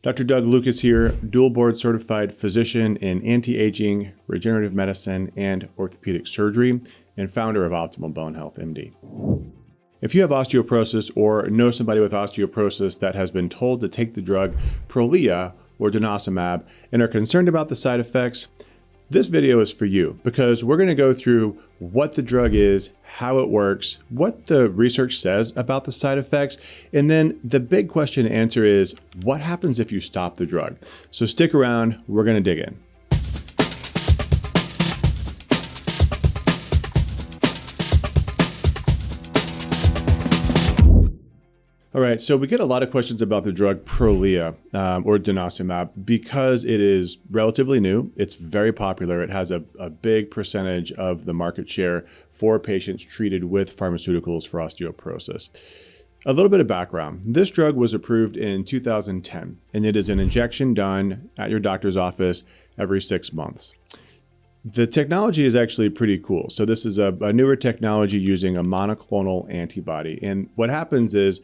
Dr. Doug Lucas here, dual board certified physician in anti-aging, regenerative medicine, and orthopedic surgery, and founder of Optimal Bone Health, MD. If you have osteoporosis or know somebody with osteoporosis that has been told to take the drug Prolia or Denosumab and are concerned about the side effects, this video is for you because we're going to go through what the drug is, how it works, what the research says about the side effects, and then the big question to answer is, what happens if you stop the drug? So stick around, we're going to dig in. All right, so we get a lot of questions about the drug Prolia or Denosumab because it is relatively new. It's very popular. It has a big percentage of the market share for patients treated with pharmaceuticals for osteoporosis. A little bit of background. This drug was approved in 2010, and it is an injection done at your doctor's office every 6 months. The technology is actually pretty cool. So this is a newer technology using a monoclonal antibody. And what happens is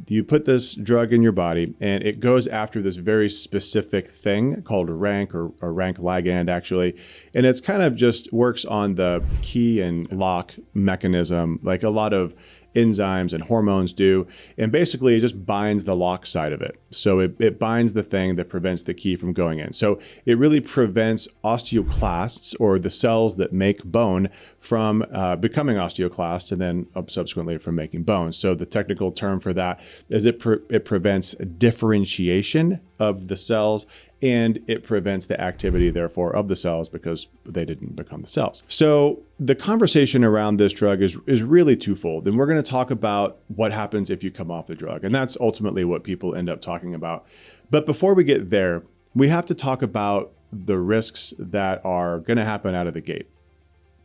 you put this drug in your body and it goes after this very specific thing called rank or rank ligand actually. And it's kind of just works on the key and lock mechanism like a lot of enzymes and hormones do. And basically it just binds the lock side of it. So it binds the thing that prevents the key from going in. So it really prevents osteoclasts or the cells that make bone from becoming osteoclasts and then subsequently from making bone. So the technical term for that is it prevents differentiation of the cells and it prevents the activity, therefore, of the cells because they didn't become the cells. So the conversation around this drug is really twofold. And we're going to talk about what happens if you come off the drug. And that's ultimately what people end up talking about. But before we get there, we have to talk about the risks that are going to happen out of the gate.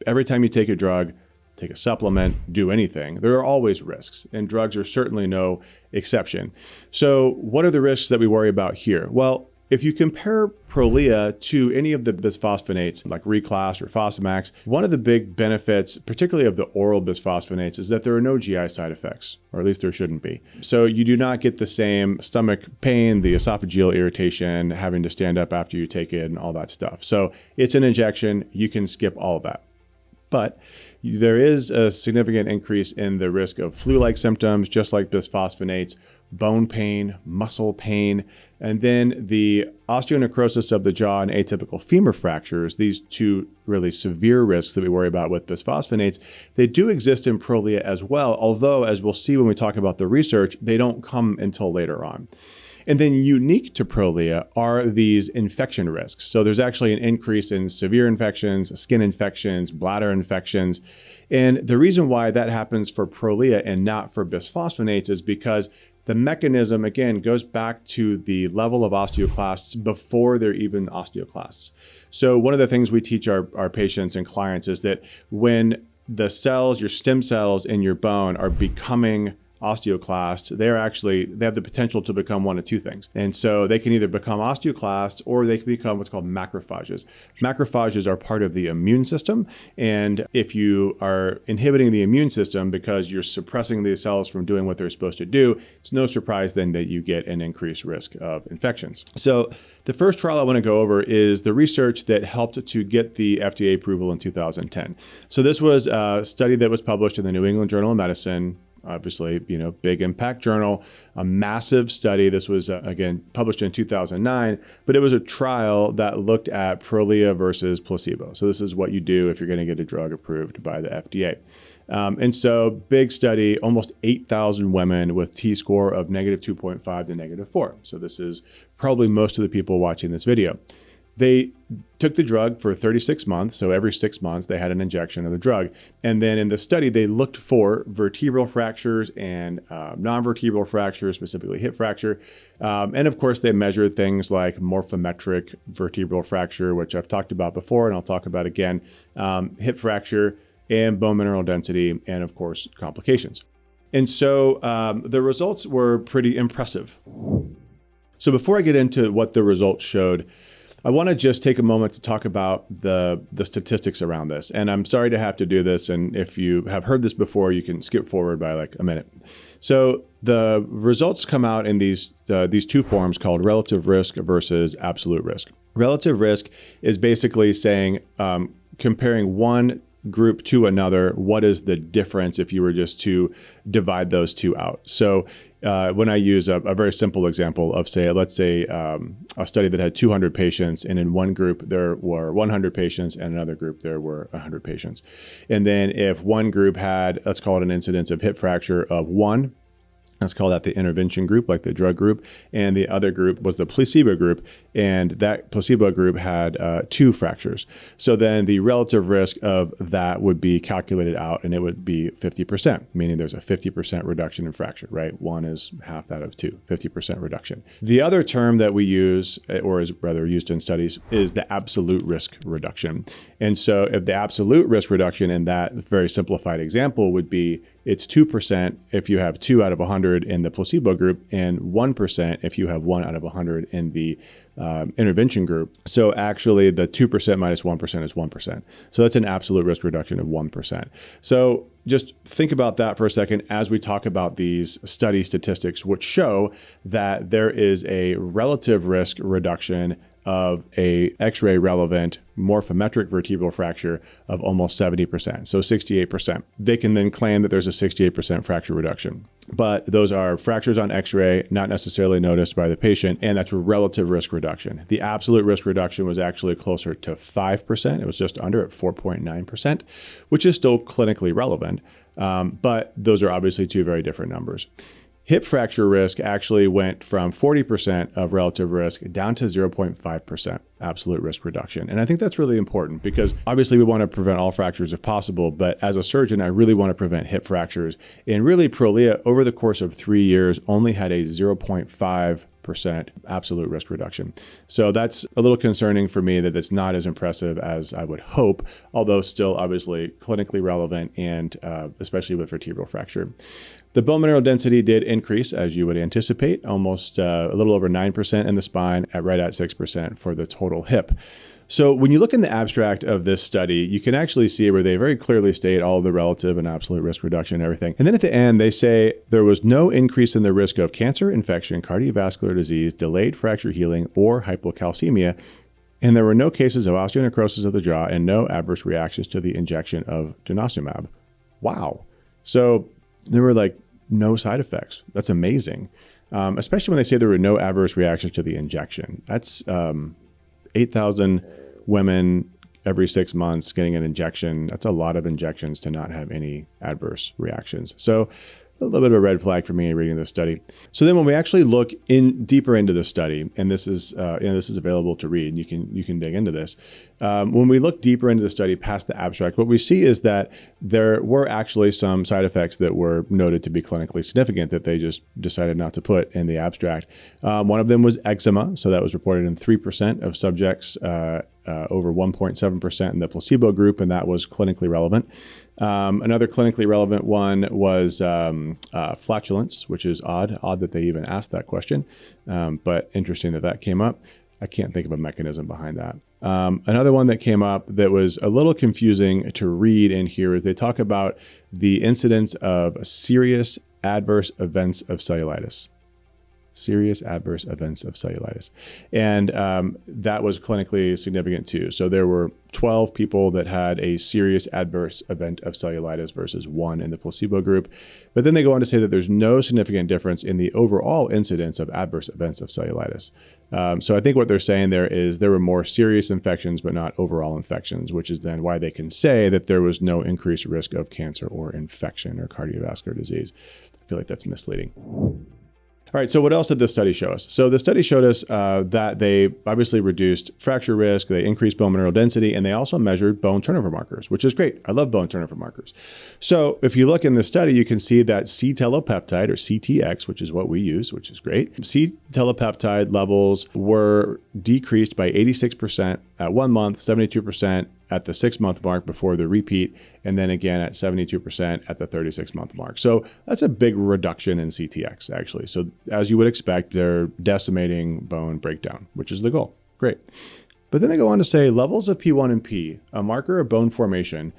Every time you take a drug, take a supplement, do anything, there are always risks, and drugs are certainly no exception. So what are the risks that we worry about here? Well, if you compare Prolia to any of the bisphosphonates like Reclast or Fosamax, one of the big benefits, particularly of the oral bisphosphonates, is that there are no GI side effects, or at least there shouldn't be. So you do not get the same stomach pain, the esophageal irritation, having to stand up after you take it and all that stuff. So it's an injection, you can skip all of that. But there is a significant increase in the risk of flu-like symptoms, just like bisphosphonates, bone pain, muscle pain, and then the osteonecrosis of the jaw and atypical femur fractures, these two really severe risks that we worry about with bisphosphonates, they do exist in Prolia as well, although, as we'll see when we talk about the research, they don't come until later on. And then unique to Prolia are these infection risks. So there's actually an increase in severe infections, skin infections, bladder infections. And the reason why that happens for Prolia and not for bisphosphonates is because the mechanism, again, goes back to the level of osteoclasts before they're even osteoclasts. So one of the things we teach our patients and clients is that when the cells, your stem cells in your bone are becoming osteoclasts, they have the potential to become one of two things. And so they can either become osteoclasts or they can become what's called macrophages. Macrophages are part of the immune system. And if you are inhibiting the immune system because you're suppressing these cells from doing what they're supposed to do, it's no surprise then that you get an increased risk of infections. So the first trial I want to go over is the research that helped to get the FDA approval in 2010. So this was a study that was published in the New England Journal of Medicine. Obviously, big impact journal, a massive study. This was, again, published in 2009, but it was a trial that looked at Prolia versus placebo. So this is what you do if you're going to get a drug approved by the FDA. And so big study, almost 8,000 women with T-score of -2.5 to -4. So this is probably most of the people watching this video. They took the drug for 36 months. So every 6 months, they had an injection of the drug. And then in the study, they looked for vertebral fractures and non-vertebral fractures, specifically hip fracture. And of course, they measured things like morphometric vertebral fracture, which I've talked about before, and I'll talk about again, hip fracture and bone mineral density, and of course, complications. And so the results were pretty impressive. So before I get into what the results showed, I want to just take a moment to talk about the statistics around this. And I'm sorry to have to do this. And if you have heard this before, you can skip forward by like a minute. So the results come out in these two forms called relative risk versus absolute risk. Relative risk is basically saying, comparing one group to another, what is the difference if you were just to divide those two out? So when I use a very simple example of, let's say a study that had 200 patients, and in one group there were 100 patients and another group there were 100 patients. And then if one group had, let's call it an incidence of hip fracture of 1, let's call that the intervention group, like the drug group. And the other group was the placebo group. And that placebo group had 2 fractures. So then the relative risk of that would be calculated out, and it would be 50%, meaning there's a 50% reduction in fracture, right? 1 is half that of 2, 50% reduction. The other term that we use, or is rather used in studies, is the absolute risk reduction. And so if the absolute risk reduction in that very simplified example would be, it's 2% if you have 2 out of 100 in the placebo group, and 1% if you have 1 out of 100 in the intervention group. So actually the 2% minus 1% is 1%. So that's an absolute risk reduction of 1%. So just think about that for a second as we talk about these study statistics, which show that there is a relative risk reduction of a X-ray relevant morphometric vertebral fracture of almost 70%, so 68%. They can then claim that there's a 68% fracture reduction. But those are fractures on X-ray, not necessarily noticed by the patient, and that's a relative risk reduction. The absolute risk reduction was actually closer to 5%. It was just under at 4.9%, which is still clinically relevant. But those are obviously two very different numbers. Hip fracture risk actually went from 40% of relative risk down to 0.5% absolute risk reduction. And I think that's really important because obviously we want to prevent all fractures if possible, but as a surgeon, I really want to prevent hip fractures. And really Prolia over the course of 3 years only had a 0.5% absolute risk reduction. So that's a little concerning for me that it's not as impressive as I would hope, although still obviously clinically relevant and especially with vertebral fracture. The bone mineral density did increase, as you would anticipate, almost a little over 9% in the spine, right at 6% for the total hip. So when you look in the abstract of this study, you can actually see where they very clearly state all of the relative and absolute risk reduction and everything. And then at the end, they say there was no increase in the risk of cancer, infection, cardiovascular disease, delayed fracture healing, or hypocalcemia. And there were no cases of osteonecrosis of the jaw and no adverse reactions to the injection of denosumab. Wow. So there were like no side effects. That's amazing. Especially when they say there were no adverse reactions to the injection. That's 8,000 women every 6 months getting an injection. That's a lot of injections to not have any adverse reactions. So a little bit of a red flag for me reading this study. So then when we actually look deeper into the study, and this is available to read, you can dig into this. When we look deeper into the study past the abstract, what we see is that there were actually some side effects that were noted to be clinically significant that they just decided not to put in the abstract. One of them was eczema. So that was reported in 3% of subjects, over 1.7% in the placebo group, and that was clinically relevant. Another clinically relevant one was flatulence, which is odd that they even asked that question, but interesting that came up. I can't think of a mechanism behind that. Another one that came up that was a little confusing to read in here is they talk about the incidence of serious adverse events of cellulitis. Serious adverse events of cellulitis. And that was clinically significant too. So there were 12 people that had a serious adverse event of cellulitis versus 1 in the placebo group. But then they go on to say that there's no significant difference in the overall incidence of adverse events of cellulitis. So I think what they're saying there is there were more serious infections, but not overall infections, which is then why they can say that there was no increased risk of cancer or infection or cardiovascular disease. I feel like that's misleading. All right, so what else did this study show us? So the study showed us that they obviously reduced fracture risk, they increased bone mineral density, and they also measured bone turnover markers, which is great. I love bone turnover markers. So if you look in the study, you can see that C-telopeptide, or CTX, which is what we use, which is great. C-telopeptide levels were decreased by 86% at 1 month, 72% at the 6-month mark before the repeat, and then again at 72% at the 36-month mark. So that's a big reduction in CTX, actually. So as you would expect, they're decimating bone breakdown, which is the goal. Great. But then they go on to say levels of P1NP, a marker of bone formation.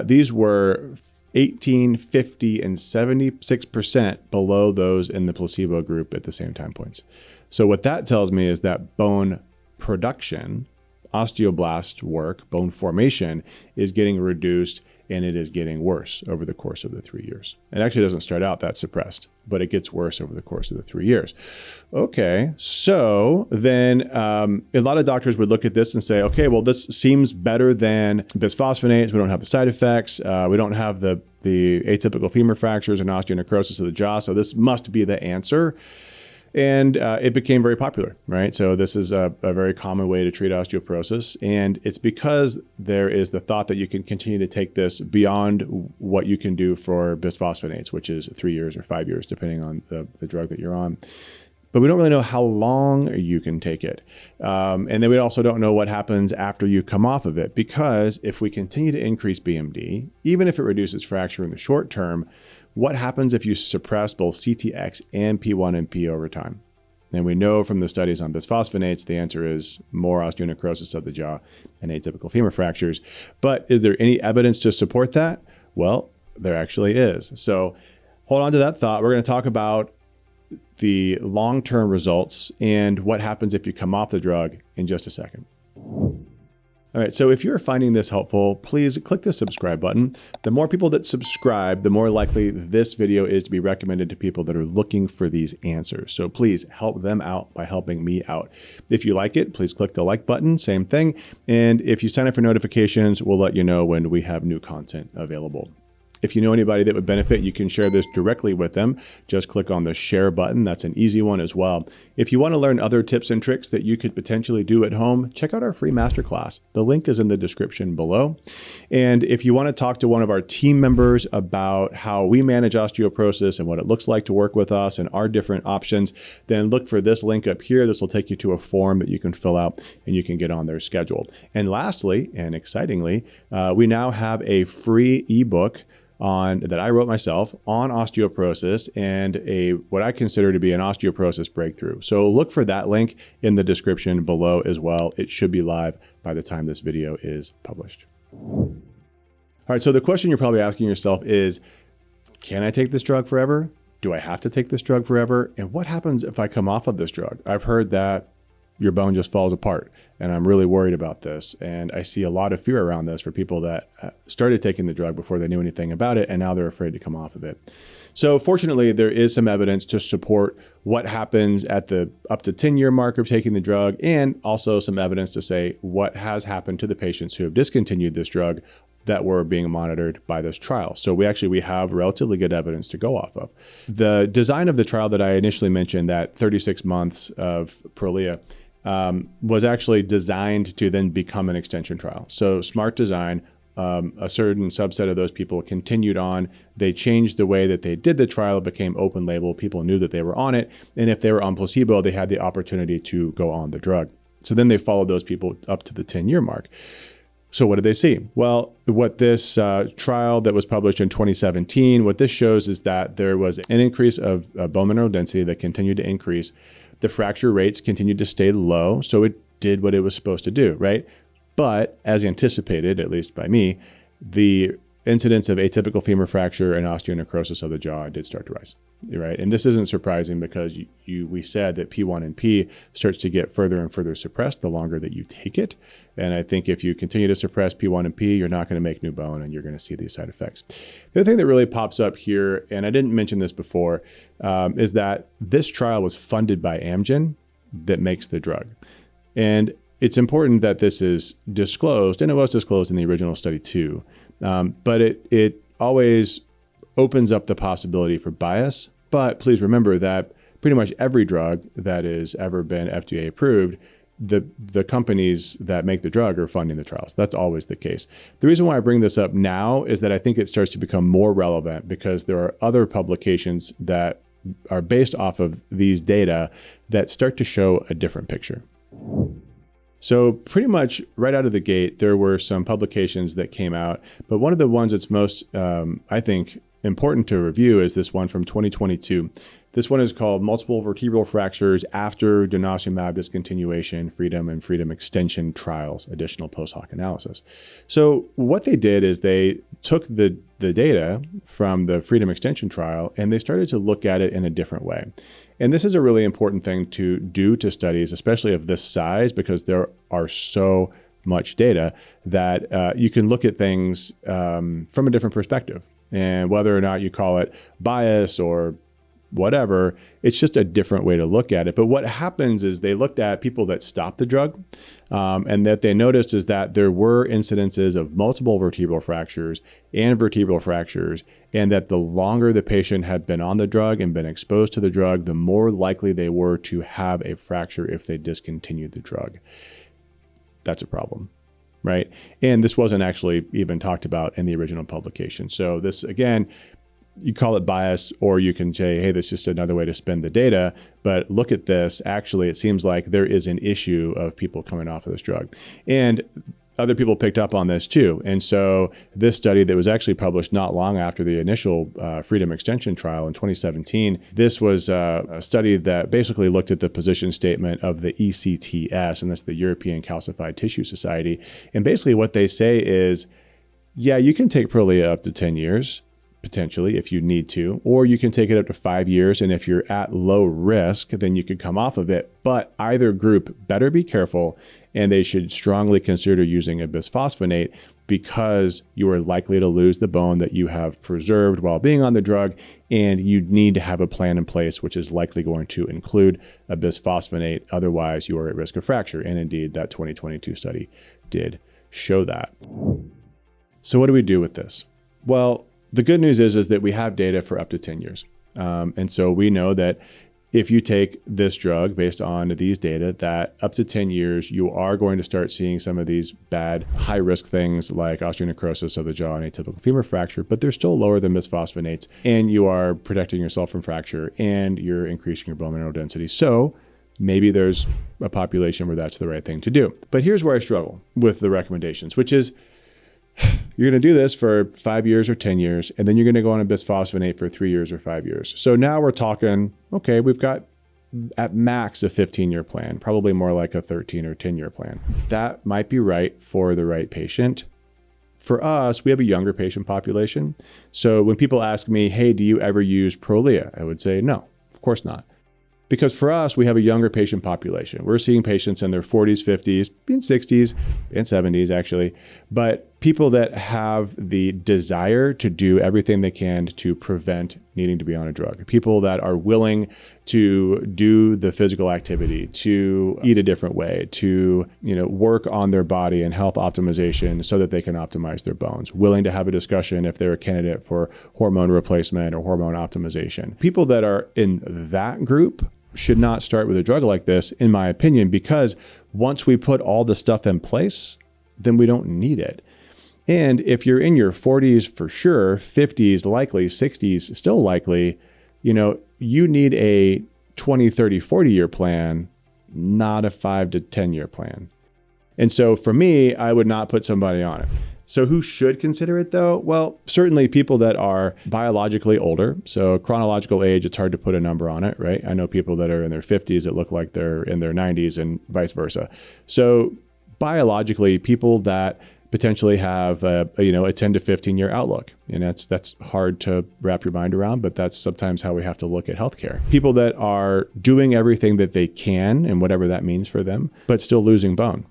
These were 18, 50, and 76% below those in the placebo group at the same time points. So what that tells me is that bone production, osteoblast work, bone formation is getting reduced, and it is getting worse over the course of the 3 years. It actually doesn't start out that suppressed, but it gets worse over the course of the 3 years. Okay, so then a lot of doctors would look at this and say, okay, well, this seems better than bisphosphonates. We don't have the side effects. We don't have the atypical femur fractures and osteonecrosis of the jaw. So this must be the answer. And it became very popular, right? So this is a very common way to treat osteoporosis. And it's because there is the thought that you can continue to take this beyond what you can do for bisphosphonates, which is 3 years or 5 years, depending on the drug that you're on. But we don't really know how long you can take it. And then we also don't know what happens after you come off of it, because if we continue to increase BMD, even if it reduces fracture in the short term, what happens if you suppress both CTX and P1NP over time? And we know from the studies on bisphosphonates, the answer is more osteonecrosis of the jaw and atypical femur fractures. But is there any evidence to support that? Well, there actually is. So hold on to that thought. We're going to talk about the long-term results and what happens if you come off the drug in just a second. All right, so if you're finding this helpful, please click the subscribe button. The more people that subscribe, the more likely this video is to be recommended to people that are looking for these answers. So please help them out by helping me out. If you like it, please click the like button, same thing. And if you sign up for notifications, we'll let you know when we have new content available. If you know anybody that would benefit, you can share this directly with them. Just click on the share button. That's an easy one as well. If you want to learn other tips and tricks that you could potentially do at home, check out our free masterclass. The link is in the description below. And if you want to talk to one of our team members about how we manage osteoporosis and what it looks like to work with us and our different options, then look for this link up here. This will take you to a form that you can fill out and you can get on their schedule. And lastly, and excitingly, we now have a free ebook that I wrote myself on osteoporosis and what I consider to be an osteoporosis breakthrough. So look for that link in the description below as well. It should be live by the time this video is published. All right, so the question you're probably asking yourself is, can I take this drug forever? Do I have to take this drug forever? And what happens if I come off of this drug? I've heard that your bone just falls apart. And I'm really worried about this. And I see a lot of fear around this for people that started taking the drug before they knew anything about it, and now they're afraid to come off of it. So fortunately, there is some evidence to support what happens at the up to 10-year mark of taking the drug, and also some evidence to say what has happened to the patients who have discontinued this drug that were being monitored by this trial. So we have relatively good evidence to go off of. The design of the trial that I initially mentioned, that 36 months of Prolia, was actually designed to then become an extension trial. So smart design, a certain subset of those people continued on. They changed the way that they did the trial. It became open label. People knew that they were on it. And if they were on placebo, they had the opportunity to go on the drug. So then they followed those people up to the 10-year mark. So what did they see? Well, what this trial that was published in 2017, what this shows is that there was an increase of bone mineral density that continued to increase. The fracture rates continued to stay low, so it did what it was supposed to do, right? But as anticipated, at least by me, the incidence of atypical femur fracture and osteonecrosis of the jaw did start to rise, right? And this isn't surprising because we said that P1NP starts to get further and further suppressed the longer that you take it. And I think if you continue to suppress P1NP, you're not going to make new bone and you're going to see these side effects. The other thing that really pops up here, and I didn't mention this before, is that this trial was funded by Amgen that makes the drug. And it's important that this is disclosed, and it was disclosed in the original study too. But it always opens up the possibility for bias. But please remember that pretty much every drug that has ever been FDA approved, the companies that make the drug are funding the trials. That's always the case. The reason why I bring this up now is that I think it starts to become more relevant because there are other publications that are based off of these data that start to show a different picture. So pretty much right out of the gate, there were some publications that came out, but one of the ones that's most, I think, important to review is this one from 2022 This one is called Multiple Vertebral Fractures After Denosumab Discontinuation, Freedom and Freedom Extension Trials, Additional Post Hoc Analysis. So what they did is they took the data from the Freedom Extension trial and they started to look at it in a different way. And this is a really important thing to do to studies, especially of this size, because there are so much data that you can look at things from a different perspective. And whether or not you call it bias or whatever, it's just a different way to look at it. But what happens is they looked at people that stopped the drug, and that they noticed is that there were incidences of multiple vertebral fractures and vertebral fractures, and that the longer the patient had been on the drug and been exposed to the drug, the more likely they were to have a fracture if they discontinued the drug. That's a problem, right? And this wasn't actually even talked about in the original publication. So this, again, you call it bias, or you can say, hey, that's just another way to spin the data. But look at this. Actually, it seems like there is an issue of people coming off of this drug. And other people picked up on this too. And so this study that was actually published not long after the initial Freedom Extension trial in 2017, this was a study that basically looked at the position statement of the ECTS, and that's the European Calcified Tissue Society. And basically what they say is, yeah, you can take Prolia up to 10 years, potentially, if you need to, or you can take it up to 5 years. And if you're at low risk, then you could come off of it. But either group better be careful, and they should strongly consider using a bisphosphonate, because you are likely to lose the bone that you have preserved while being on the drug. And you need to have a plan in place, which is likely going to include a bisphosphonate. Otherwise, you are at risk of fracture. And indeed, that 2022 study did show that. So what do we do with this? Well, the good news is that we have data for up to 10 years. And so we know that if you take this drug based on these data, that up to 10 years, you are going to start seeing some of these bad high risk things like osteonecrosis of the jaw and atypical femur fracture, but they're still lower than bisphosphonates, and you are protecting yourself from fracture and you're increasing your bone mineral density. So maybe there's a population where that's the right thing to do. But here's where I struggle with the recommendations, which is, you're going to do this for 5 years or 10 years, and then you're going to go on a bisphosphonate for 3 years or 5 years. So now we're talking, okay, we've got at max a 15-year plan, probably more like a 13 or 10-year plan. That might be right for the right patient. For us, we have a younger patient population. So when people ask me, hey, do you ever use Prolia? I would say, no, of course not. Because for us, we have a younger patient population. We're seeing patients in their 40s, 50s, and 60s, and 70s actually, but people that have the desire to do everything they can to prevent needing to be on a drug. People that are willing to do the physical activity, to eat a different way, to work on their body and health optimization so that they can optimize their bones. Willing to have a discussion if they're a candidate for hormone replacement or hormone optimization. People that are in that group should not start with a drug like this, in my opinion, because once we put all the stuff in place, then we don't need it. And if you're in your 40s for sure, 50s likely, 60s still likely, you need a 20, 30, 40-year plan, not a 5 to 10-year plan. And so for me, I would not put somebody on it. So who should consider it though? Well, certainly people that are biologically older. So chronological age, it's hard to put a number on it, right? I know people that are in their 50s that look like they're in their 90s and vice versa. So biologically, people that potentially have a 10 to 15 year outlook. And that's hard to wrap your mind around, but that's sometimes how we have to look at healthcare. People that are doing everything that they can, and whatever that means for them, but still losing bone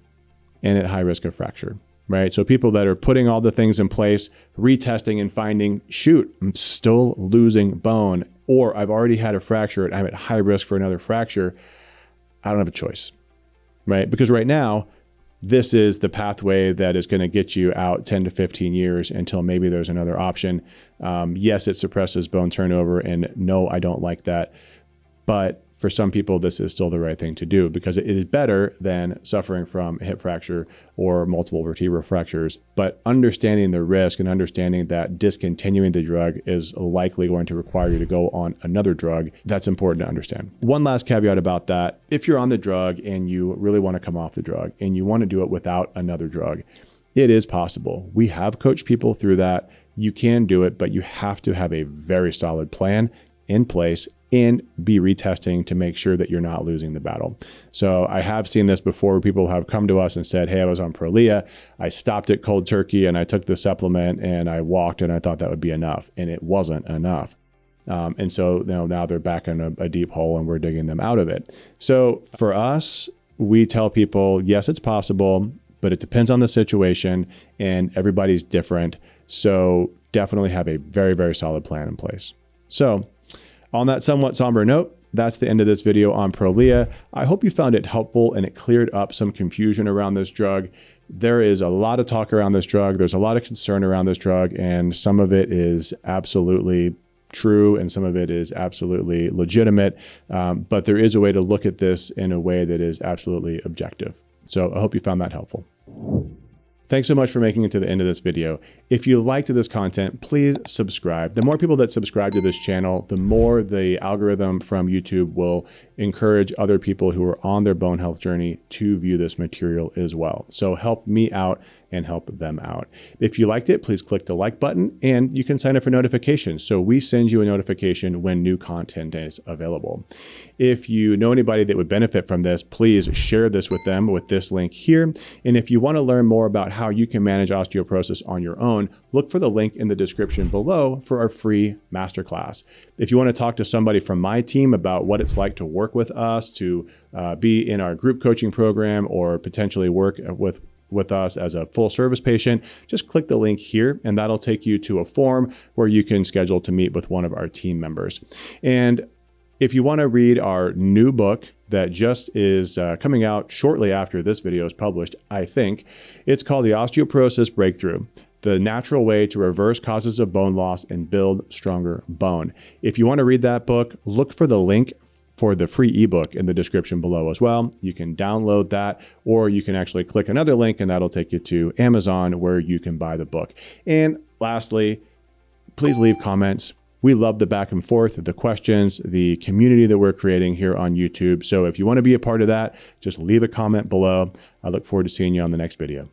and at high risk of fracture. Right? So people that are putting all the things in place, retesting and finding, shoot, I'm still losing bone, or I've already had a fracture and I'm at high risk for another fracture. I don't have a choice, right? Because right now, this is the pathway that is going to get you out 10 to 15 years until maybe there's another option. Yes, it suppresses bone turnover, and no, I don't like that. But for some people, this is still the right thing to do, because it is better than suffering from a hip fracture or multiple vertebral fractures. But understanding the risk and understanding that discontinuing the drug is likely going to require you to go on another drug, that's important to understand. One last caveat about that: if you're on the drug and you really want to come off the drug and you want to do it without another drug, it is possible. We have coached people through that. You can do it, but you have to have a very solid plan in place and be retesting to make sure that you're not losing the battle. So I have seen this before where people have come to us and said, hey, I was on Prolia, I stopped it cold turkey and I took the supplement and I walked and I thought that would be enough, and it wasn't enough. And so now they're back in a deep hole and we're digging them out of it. So for us, we tell people, yes, it's possible, but it depends on the situation and everybody's different. So definitely have a very, very solid plan in place. So on that somewhat somber note, that's the end of this video on Prolia. I hope you found it helpful and it cleared up some confusion around this drug. There is a lot of talk around this drug. There's a lot of concern around this drug, and some of it is absolutely true and some of it is absolutely legitimate. But there is a way to look at this in a way that is absolutely objective. So I hope you found that helpful. Thanks so much for making it to the end of this video. If you liked this content, please subscribe. The more people that subscribe to this channel, the more the algorithm from YouTube will encourage other people who are on their bone health journey to view this material as well. So help me out and help them out. If you liked it, please click the like button and you can sign up for notifications. So we send you a notification when new content is available. If you know anybody that would benefit from this, please share this with them with this link here. And if you want to learn more about how you can manage osteoporosis on your own, look for the link in the description below for our free masterclass. If you want to talk to somebody from my team about what it's like to work with us, to be in our group coaching program, or potentially work with us as a full service patient, just click the link here and that'll take you to a form where you can schedule to meet with one of our team members. And if you want to read our new book that just is coming out shortly after this video is published, I think, it's called The Osteoporosis Breakthrough: The Natural Way to Reverse Causes of Bone Loss and Build Stronger Bone. If you want to read that book, look for the link for the free ebook in the description below as well. You can download that, or you can actually click another link and that'll take you to Amazon where you can buy the book. And lastly, please leave comments. We love the back and forth, the questions, the community that we're creating here on YouTube. So if you want to be a part of that, just leave a comment below. I look forward to seeing you on the next video.